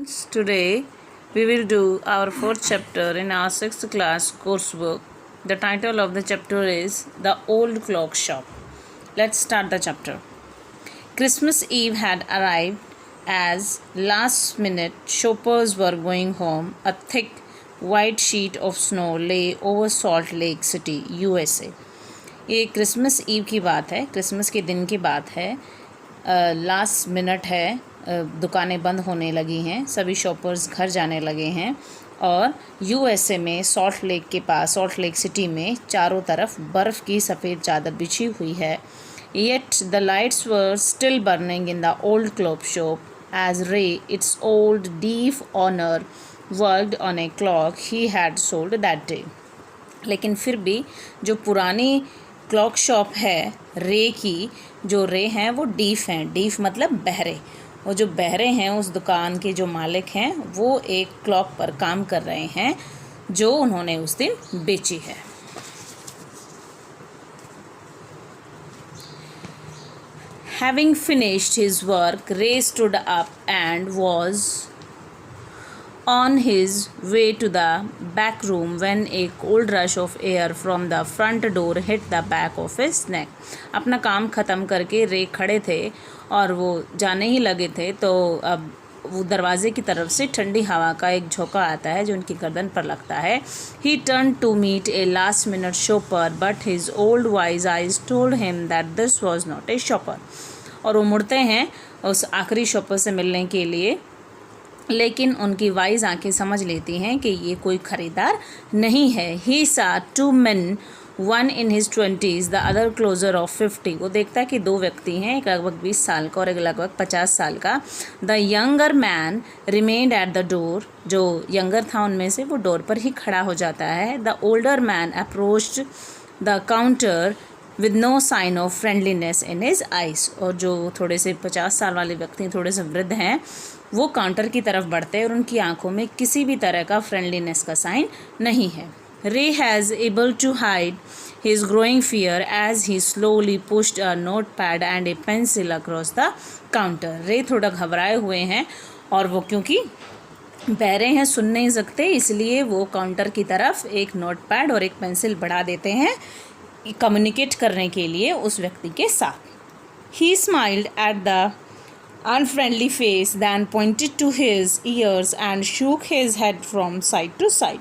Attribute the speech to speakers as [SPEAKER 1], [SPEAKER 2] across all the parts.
[SPEAKER 1] Today we will do our fourth chapter in our sixth class coursework. The title of the chapter is The Old Clock Shop. Let's start the chapter. Christmas Eve had arrived as last minute shoppers were going home. A thick white sheet of snow lay over Salt Lake City, USA. ये Christmas ewe की बात है, Christmas के दिन की बात है. Last minute है, दुकानें बंद होने लगी हैं, सभी शॉपर्स घर जाने लगे हैं और यूएसए में सॉल्ट लेक के पास, सॉल्ट लेक सिटी में चारों तरफ बर्फ़ की सफ़ेद चादर बिछी हुई है. Yet the lights were still burning in the old clock shop as Ray its old deaf owner worked on a clock he had sold that day. लेकिन फिर भी जो पुरानी क्लॉक शॉप है रे की, जो रे हैं वो डीफ हैं. डीफ मतलब बहरे. वो जो बहरे हैं उस दुकान के जो मालिक हैं वो एक क्लॉक पर काम कर रहे हैं जो उन्होंने उस दिन बेची है. Having finished his work, Ray stood up and was on his way to the back room when a cold rush of air from the front door hit the back of his neck. अपना काम ख़त्म करके रे खड़े थे और वो जाने ही लगे थे तो अब वो दरवाजे की तरफ से ठंडी हवा का एक झोंका आता है जो उनकी गर्दन पर लगता है. He turned to meet a last minute shopper but his old wise eyes told him that this was not a shopper. और वो मुड़ते हैं उस आखिरी शॉपर से मिलने के लिए, लेकिन उनकी वाइज आंखें समझ लेती हैं कि ये कोई ख़रीदार नहीं है. He saw two men, one in his 20s, the other closer of 50. वो देखता है कि दो व्यक्ति हैं, एक लगभग 20 साल का और एक लगभग 50 साल का. The younger man remained at the door. जो यंगर था उनमें से वो डोर पर ही खड़ा हो जाता है. The older man approached the counter with no sign of friendliness in his eyes. और जो थोड़े से 50 साल वाले व्यक्ति थोड़े से वृद्ध हैं वो काउंटर की तरफ बढ़ते हैं और उनकी आंखों में किसी भी तरह का फ्रेंडलीनेस का साइन नहीं है. Ray has able to hide his growing fear as he slowly pushed a notepad and a pencil across the counter. Ray थोड़ा घबराए हुए हैं और वो क्योंकि बहरे हैं, सुन नहीं सकते, इसलिए वो काउंटर की तरफ एक नोटपैड और एक पेंसिल बढ़ा देते हैं कम्युनिकेट करने के लिए उस व्यक्ति के साथ. He smiled at the unfriendly face, then pointed to his ears and shook his head from side to side.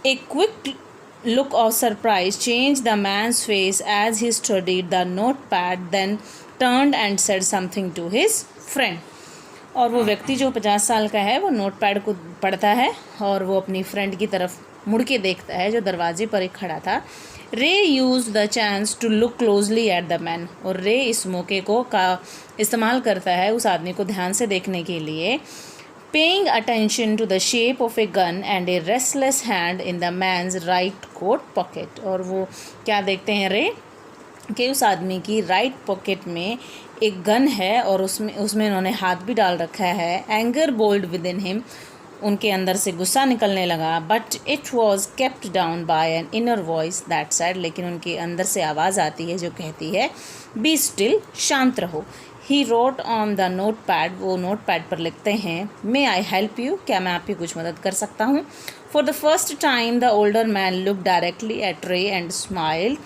[SPEAKER 1] A quick look of surprise changed the man's face as he studied the notepad, then turned and said something to his friend. और वो व्यक्ति जो 50 साल का है वो notepad को पढ़ता है और वो अपनी फ्रेंड की तरफ मुड़ के देखता है जो दरवाजे पर ही खड़ा था. Ray used the chance to look closely at the man. और रे इस मौके को का इस्तेमाल करता है उस आदमी को ध्यान से देखने के लिए. Paying attention to the shape of a gun and a restless hand in the man's right coat pocket. और वो क्या देखते हैं रे कि उस आदमी की राइट पॉकेट में एक गन है और उसमें उन्होंने हाथ भी डाल रखा है. Anger boiled within him. उनके अंदर से गुस्सा निकलने लगा. But it was kept down by an inner voice that said. लेकिन उनके अंदर से आवाज़ आती है जो कहती है बी स्टिल, शांत रहो. He wrote on the note pad. वो नोट पैड पर लिखते हैं मे आई हेल्प यू. क्या मैं आपकी कुछ मदद कर सकता हूँ. For the first time the older man look directly at रे एंड स्माइल.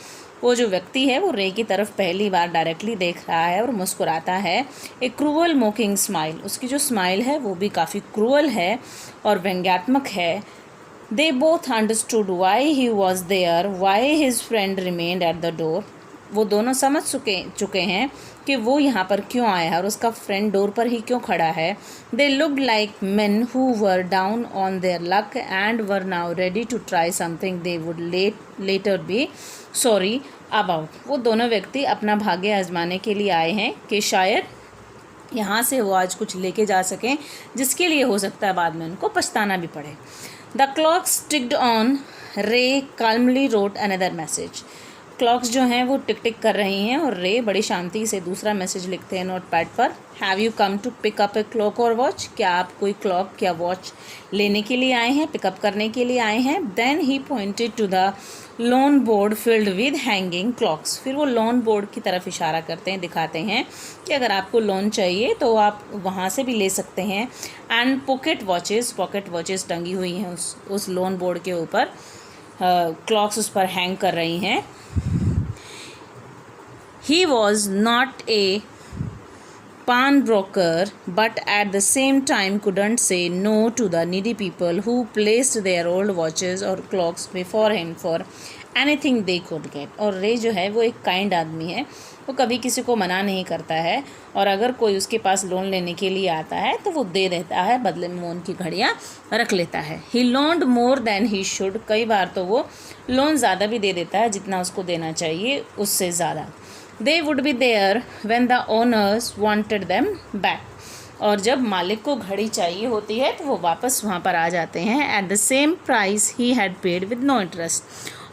[SPEAKER 1] वो जो व्यक्ति है वो रे की तरफ पहली बार डायरेक्टली देख रहा है और मुस्कुराता है. ए क्रूअल मोकिंग स्माइल. उसकी जो स्माइल है वो भी काफ़ी क्रूअल है और व्यंग्यात्मक है. They both understood why he was there, why his friend remained at the door. वो दोनों समझ चुके हैं कि वो यहाँ पर क्यों आया है और उसका फ्रेंड डोर पर ही क्यों खड़ा है. They looked like men who were down on their luck and were now ready to try something they would later be sorry about. वो दोनों व्यक्ति अपना भाग्य आजमाने के लिए आए हैं कि शायद यहाँ से वो आज कुछ लेके जा सकें जिसके लिए हो सकता है बाद में उनको पछताना भी पड़े. The clock ticked on. Ray calmly wrote another message. Clocks जो हैं वो टिक टिक कर रही हैं और रे बड़ी शांति से दूसरा मैसेज लिखते हैं नोट पैड पर। Have you come to pick up a clock और वॉच? क्या आप कोई क्लॉक या वॉच लेने के लिए आए हैं, पिकअप करने के लिए आए हैं? Then he pointed to the lawn board filled with hanging clocks. फिर वो लॉन बोर्ड की तरफ इशारा करते हैं, दिखाते हैं कि अगर आपको लोन चाहिए तो आप वहाँ से भी ले सकते हैं। एंड पॉकेट वॉचेस टंगी हुई हैं उस लॉन बोर्ड के ऊपर, क्लॉक्स उस पर हैंग कर रही हैं। He was not a pawnbroker, but at the same time couldn't say no to the needy people who placed their old watches or clocks before him for anything they could get. और रे जो है वो एक kind आदमी है, वो कभी किसी को मना नहीं करता है, और अगर कोई उसके पास लोन लेने के लिए आता है तो वो दे देता है, बदले में वो उनकी घड़ियाँ रख लेता है। He loaned more than he should. कई बार तो वो लोन ज़्यादा भी दे देता है जितना उसको देना चाहिए, उससे ज़्यादा। They would be there when the owners wanted them back. और जब मालिक को घड़ी चाहिए होती है तो वो वापस वहाँ पर आ जाते हैं। At the same price he had paid with no interest.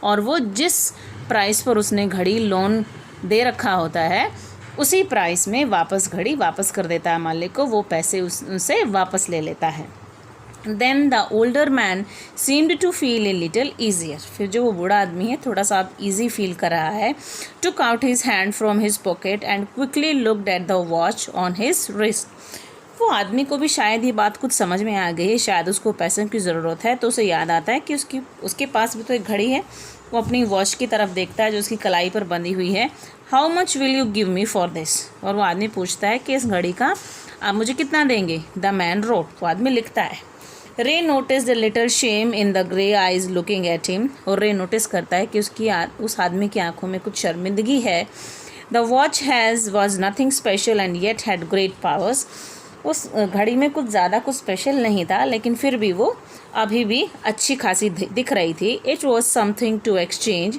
[SPEAKER 1] और वो जिस प्राइस पर उसने घड़ी लोन दे रखा होता है उसी प्राइस में घड़ी वापस कर देता है मालिक को, वो पैसे उनसे वापस ले लेता है। Then the older man seemed to feel a little easier. फिर जो वो बूढ़ा आदमी है थोड़ा सा अब easy फील कर रहा है। Took out his hand from his pocket and quickly looked at the watch on his wrist. वो आदमी को भी शायद ये बात कुछ समझ में आ गई है, शायद उसको पैसों की ज़रूरत है, तो उसे याद आता है कि उसके पास भी तो एक घड़ी है। वो अपनी वॉच की तरफ देखता है जो उसकी कलाई पर बंधी हुई है। How much will you give me for this? और वो आदमी पूछता है कि इस घड़ी का आप मुझे कितना देंगे? The man wrote. वो आदमी लिखता है। रे notice the little shame in the grey eyes looking at him. और रे नोटिस करता है कि उस आदमी की आंखों में कुछ शर्मिंदगी है। The watch was nothing special and yet had great powers. उस घड़ी में कुछ ज़्यादा कुछ स्पेशल नहीं था, लेकिन फिर भी वो अभी भी अच्छी खासी दिख रही थी। It was something to exchange.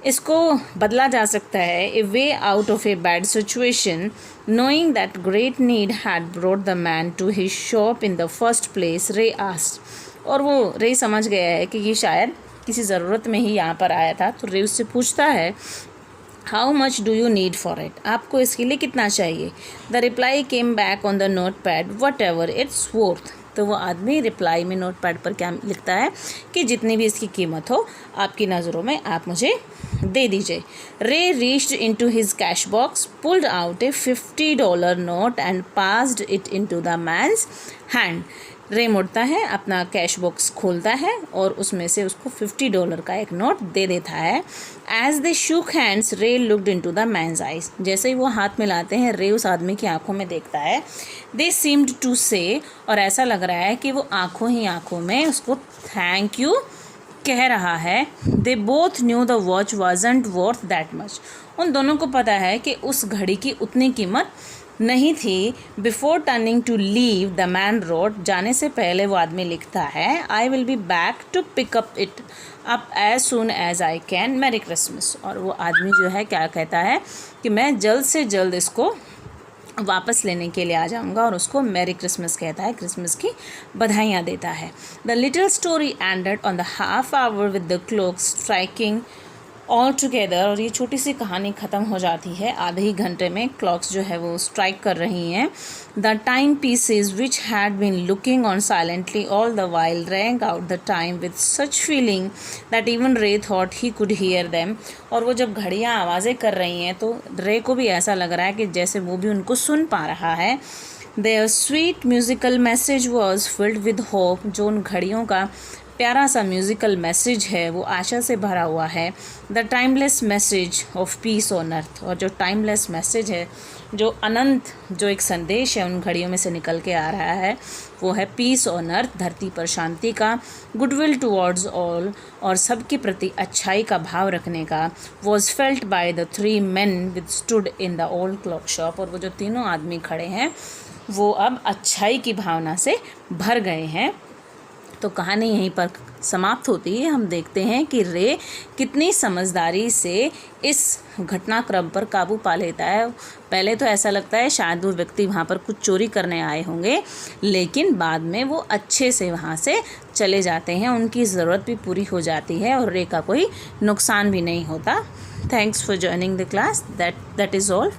[SPEAKER 1] इसको बदला जा सकता है। A way out of a bad situation, knowing that great need had brought the man to his shop in the first place, Ray asked. और वो रे समझ गया है कि ये शायद किसी ज़रूरत में ही यहाँ पर आया था, तो रे उससे पूछता है how much do you need for it? आपको इसके लिए कितना चाहिए? The reply came back on the note pad, what ever its worth. तो वो आदमी रिप्लाई में नोट पैड पर क्या लिखता है कि जितनी भी इसकी कीमत हो आपकी नज़रों में आप मुझे दे दीजिए। Ray reached into his cash box, pulled out a $50 note and passed it into the man's hand. Ray मुड़ता है, अपना कैश बॉक्स खोलता है और उसमें से उसको $50 का एक नोट दे देता है। As they shook hands, Ray looked into the man's eyes. जैसे ही वो हाथ मिलाते हैं, रे उस आदमी की आंखों में देखता है। दे सीम्ड टू से, और ऐसा लग रहा है कि वो आंखों ही आंखों में उसको थैंक यू कह रहा है। They both new the watch wasn't worth that much. उन दोनों को पता है कि उस घड़ी की उतनी कीमत नहीं थी। Before turning to leave, the man wrote. जाने से पहले वो आदमी लिखता है, I will be back to pick up it up as soon as I can, merry Christmas. और वो आदमी जो है क्या कहता है कि मैं जल्द से जल्द इसको वापस लेने के लिए आ जाऊंगा, और उसको मैरी क्रिसमस कहता है, क्रिसमस की बधाइयाँ देता है। The little story ended on the half hour with the clock striking all together. और ये छोटी सी कहानी ख़त्म हो जाती है आधे ही घंटे में। क्लॉक्स जो है वो स्ट्राइक कर रही हैं। The time pieces which had been looking on silently all the while rang out the time with such feeling that even Ray thought he could hear them. और वो जब घड़ियाँ आवाज़ें कर रही हैं तो रे को भी ऐसा लग रहा है कि जैसे वो भी उनको सुन पा रहा है। Their sweet musical message was filled with hope. जो उन घड़ियों का प्यारा सा म्यूज़िकल मैसेज है वो आशा से भरा हुआ है। The timeless message of peace on earth. और जो टाइमलेस मैसेज है, जो अनंत जो एक संदेश है उन घड़ियों में से निकल के आ रहा है, वो है पीस ऑन अर्थ, धरती पर शांति का, गुडविल टुवर्ड्स ऑल, और सबके प्रति अच्छाई का भाव रखने का। Was felt by the 3 men with stood in the old clock shop. और वो जो तीनों आदमी खड़े हैं वो अब अच्छाई की भावना से भर गए हैं। तो कहानी यहीं पर समाप्त होती है हम देखते हैं कि रे कितनी समझदारी से इस घटनाक्रम पर काबू पा लेता है। पहले तो ऐसा लगता है शायद वो व्यक्ति वहाँ पर कुछ चोरी करने आए होंगे, लेकिन बाद में वो अच्छे से वहाँ से चले जाते हैं, उनकी ज़रूरत भी पूरी हो जाती है और रे का कोई नुकसान भी नहीं होता। Thanks for joining the class. That is all.